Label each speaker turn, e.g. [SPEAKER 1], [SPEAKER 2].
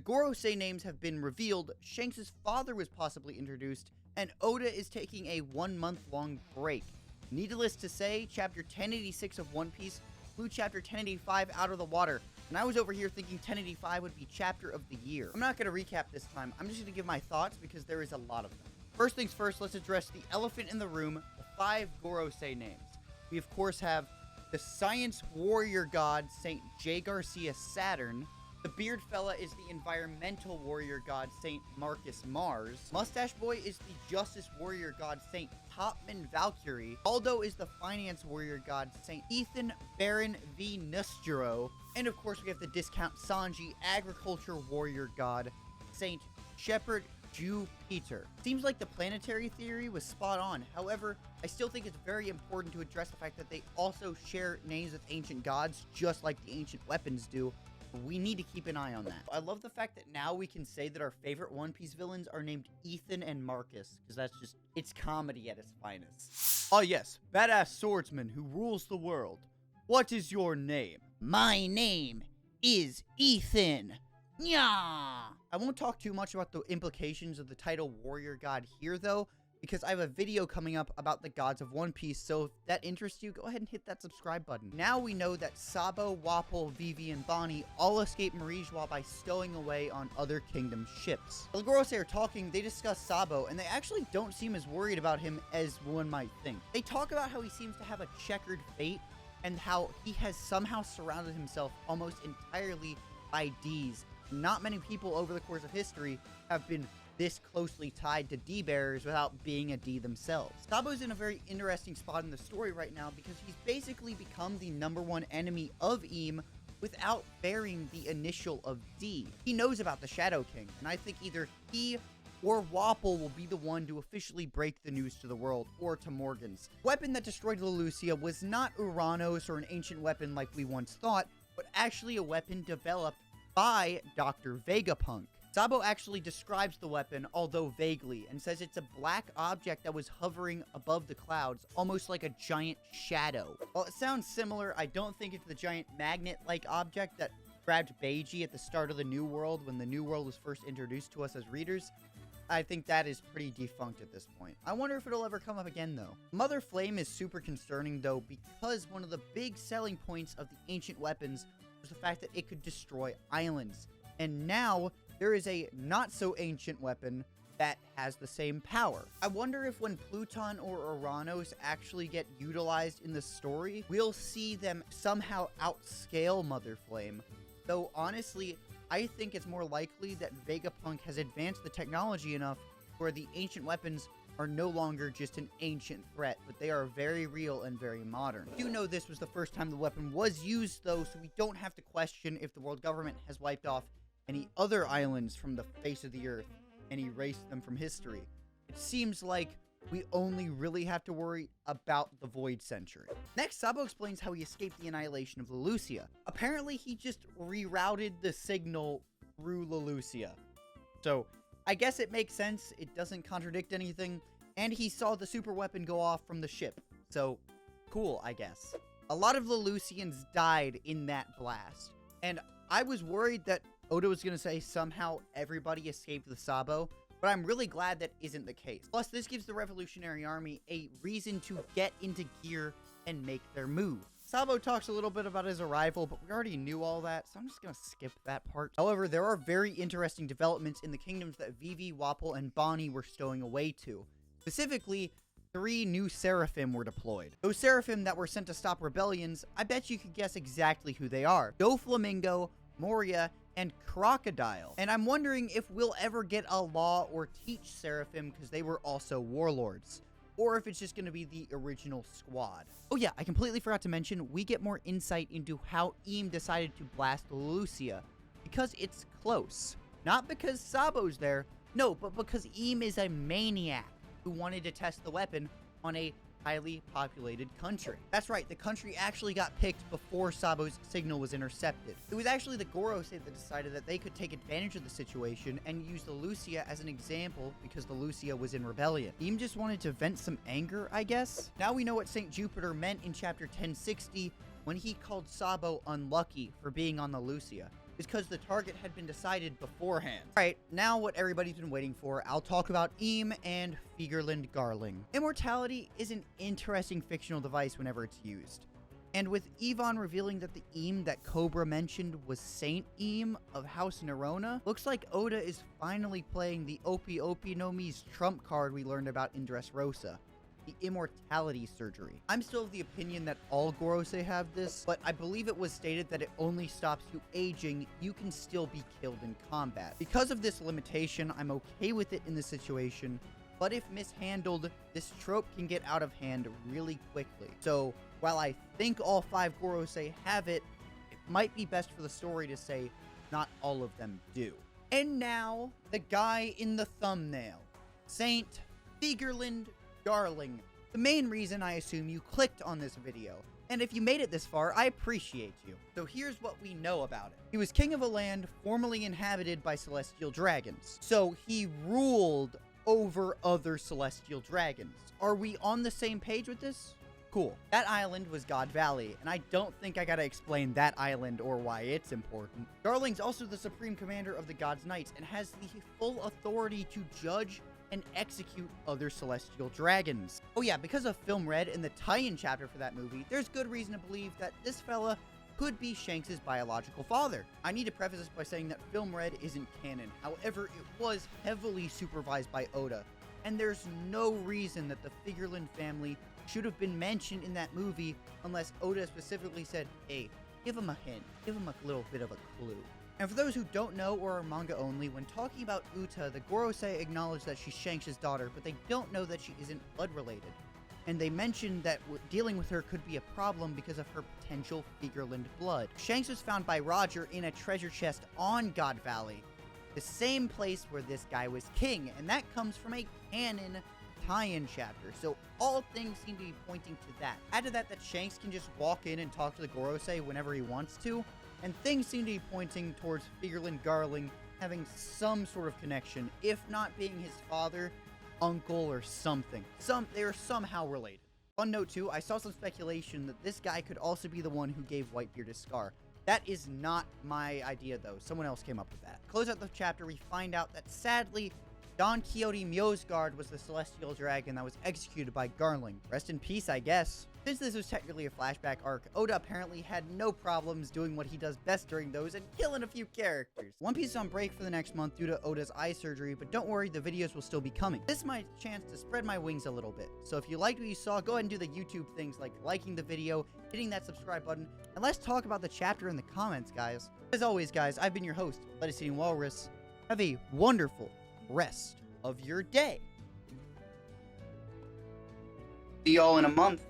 [SPEAKER 1] Gorosei names have been revealed, Shanks' father was possibly introduced, and Oda is taking a 1-month-long break. Needless to say, Chapter 1086 of One Piece blew Chapter 1085 out of the water, and I was over here thinking 1085 would be Chapter of the Year. I'm not going to recap this time, I'm just going to give my thoughts because there is a lot of them. First things first, let's address the elephant in the room, the 5 Gorosei names. We of course have the Science Warrior God, St. J. Garcia Saturn. The Beard Fella is the Environmental Warrior God, St. Marcus Mars. Mustache Boy is the Justice Warrior God, St. Topman Valkyrie. Aldo is the Finance Warrior God, St. Ethan Baron V. Nustero. And of course, we have the Discount Sanji Agriculture Warrior God, St. Shepherd Jupiter. Seems like the planetary theory was spot on. However, I still think it's very important to address the fact that they also share names with ancient gods, just like the ancient weapons do. We need to keep an eye on that. I love the fact that now we can say that our favorite One Piece villains are named Ethan and Marcus, because that's just, it's comedy at its finest. Ah yes, badass swordsman who rules the world. What is your name? My name is Ethan. Nya! I won't talk too much about the implications of the title Warrior God here, though, because I have a video coming up about the gods of One Piece, so if that interests you, go ahead and hit that subscribe button. Now we know that Sabo, Wapol, Vivi, and Bonnie all escaped Marijua by stowing away on other kingdom ships. While the Gorosei are talking, they discuss Sabo, and they actually don't seem as worried about him as one might think. They talk about how he seems to have a checkered fate, and how he has somehow surrounded himself almost entirely by D's. Not many people over the course of history have been this closely tied to D-bearers without being a D themselves. Sabo's in a very interesting spot in the story right now because he's basically become the #1 enemy of Im without bearing the initial of D. He knows about the Shadow King, and I think either he or Wapol will be the one to officially break the news to the world, or to Morgan's. The weapon that destroyed Leloucia was not Uranos or an ancient weapon like we once thought, but actually a weapon developed by Dr. Vegapunk. Sabo actually describes the weapon, although vaguely, and says it's a black object that was hovering above the clouds, almost like a giant shadow. While it sounds similar, I don't think it's the giant magnet-like object that grabbed Beiji at the start of the New World when the New World was first introduced to us as readers. I think that is pretty defunct at this point. I wonder if it'll ever come up again, though. Mother Flame is super concerning, though, because one of the big selling points of the ancient weapons was the fact that it could destroy islands. And now, there is a not-so-ancient weapon that has the same power. I wonder if when Pluton or Uranos actually get utilized in the story, we'll see them somehow outscale Mother Flame. Though, honestly, I think it's more likely that Vegapunk has advanced the technology enough where the ancient weapons are no longer just an ancient threat, but they are very real and very modern. I do know this was the first time the weapon was used, though, so we don't have to question if the world government has wiped off any other islands from the face of the earth and erased them from history. It seems like we only really have to worry about the Void Century. Next, Sabo explains how he escaped the annihilation of Leloucia. Apparently, he just rerouted the signal through Leloucia. So, I guess it makes sense, it doesn't contradict anything, and he saw the super weapon go off from the ship. So, cool, I guess. A lot of Leloucians died in that blast, and I was worried that Oda was going to say somehow everybody escaped the Sabo, but I'm really glad that isn't the case. Plus, this gives the Revolutionary Army a reason to get into gear and make their move. Sabo talks a little bit about his arrival, but we already knew all that, so I'm just going to skip that part. However, there are very interesting developments in the kingdoms that Vivi, Wapol, and Bonnie were stowing away to. Specifically, 3 new Seraphim were deployed. Those Seraphim that were sent to stop rebellions, I bet you could guess exactly who they are. Doflamingo, Moria, and Crocodile. And I'm wondering if we'll ever get a law or teach Seraphim because they were also warlords. Or if it's just going to be the original squad. Oh yeah, I completely forgot to mention, we get more insight into how Im decided to blast Leloucia. Because it's close. Not because Sabo's there, no, but because Im is a maniac who wanted to test the weapon on a highly populated country. That's right, the country actually got picked before Sabo's signal was intercepted. It was actually the Gorosei that decided that they could take advantage of the situation and use the Leloucia as an example because the Leloucia was in rebellion. Im just wanted to vent some anger, I guess? Now we know what St. Jupiter meant in chapter 1060 when he called Sabo unlucky for being on the Leloucia. is because the target had been decided beforehand. Alright, now what everybody's been waiting for, I'll talk about Imu and Figarland Garling. Immortality is an interesting fictional device whenever it's used. And with Yvonne revealing that the Imu that Cobra mentioned was Saint Imu of House Nerona, looks like Oda is finally playing the Opi Opi no Mi's trump card we learned about in Dressrosa, the immortality surgery. I'm still of the opinion that all Gorosei have this, but I believe it was stated that it only stops you aging. You can still be killed in combat. Because of this limitation, I'm okay with it in this situation, but if mishandled, this trope can get out of hand really quickly. So, while I think all 5 Gorosei have it, it might be best for the story to say not all of them do. And now, the guy in the thumbnail, Saint Figarland Garling. The main reason I assume you clicked on this video. And if you made it this far, I appreciate you. So here's what we know about it. He was king of a land formerly inhabited by celestial dragons. So he ruled over other celestial dragons. Are we on the same page with this? Cool. That island was God Valley, and I don't think I gotta explain that island or why it's important. Garling's also the supreme commander of the God's Knights and has the full authority to judge and execute other celestial dragons. Oh yeah, because of Film Red and the tie-in chapter for that movie, there's good reason to believe that this fella could be Shanks' biological father. I need to preface this by saying that Film Red isn't canon. However, it was heavily supervised by Oda, and there's no reason that the Figarland family should have been mentioned in that movie unless Oda specifically said, hey, give him a hint, give him a little bit of a clue. And for those who don't know or are manga only, when talking about Uta, the Gorosei acknowledge that she's Shanks' daughter, but they don't know that she isn't blood related. And they mention that dealing with her could be a problem because of her potential Figarland blood. Shanks was found by Roger in a treasure chest on God Valley, the same place where this guy was king, and that comes from a canon tie-in chapter, so all things seem to be pointing to that. Add to that Shanks can just walk in and talk to the Gorosei whenever he wants to, and things seem to be pointing towards Figarland Garling having some sort of connection, if not being his father, uncle, or something. They are somehow related. On note 2, I saw some speculation that this guy could also be the one who gave Whitebeard his scar. That is not my idea, though. Someone else came up with that. Close out the chapter, we find out that, sadly, Don Quixote Mjosgard was the celestial dragon that was executed by Garling. Rest in peace, I guess. Since this was technically a flashback arc, Oda apparently had no problems doing what he does best during those and killing a few characters. One Piece is on break for the next month due to Oda's eye surgery, but don't worry, the videos will still be coming. This is my chance to spread my wings a little bit. So if you liked what you saw, go ahead and do the YouTube things like liking the video, hitting that subscribe button, and let's talk about the chapter in the comments, guys. As always, guys, I've been your host, Lettuce Eating Walrus. Have a wonderful rest of your day. See y'all in a month.